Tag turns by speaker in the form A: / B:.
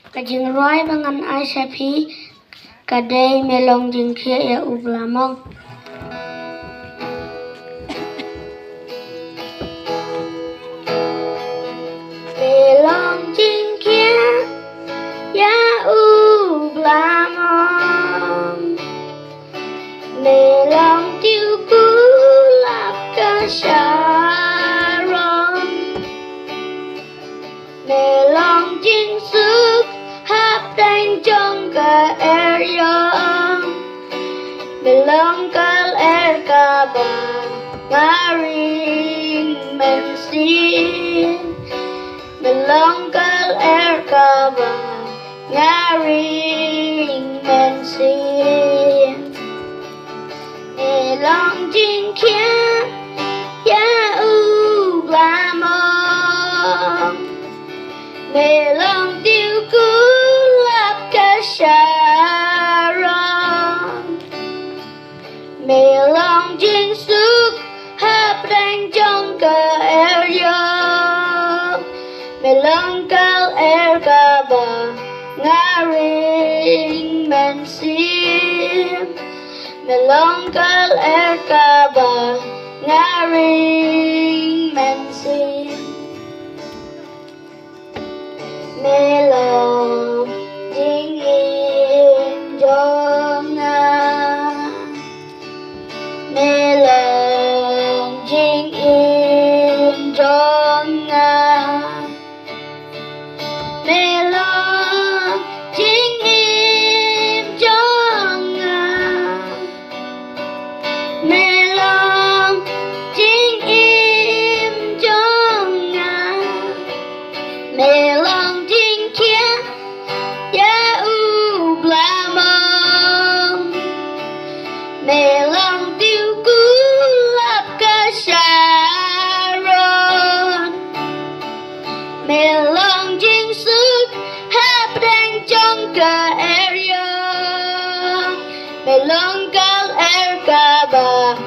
A: Ka jing roi bangan ai sapi ka dei melong jingkhiah ubla mong. Melong jingkhiah ya ubla mong. Melong tiêu kulap ka sharon. Melong jing suk hap đánh trong cả area. Melong kal ka ba ngaring men sin. Melong kal ka ba ngaring men sin. Melong jingkhiah ya ubla mong. Melong tiêu kulap ka sharon. Melong jing suk hap đánh trong cả area. Melong kal ka ba ngaring men sin. Melong kal ka ba ngaring men sin. Melong jing in jong nga. Melong jing in jong nga. Melong jing in jong nga. Melong jing in jong nga. Melong jingkhiah ya ubla mong. Melong tiêu kulap ka sharon. Melong jing suk hap đánh trong cả area. Melong kal ka ba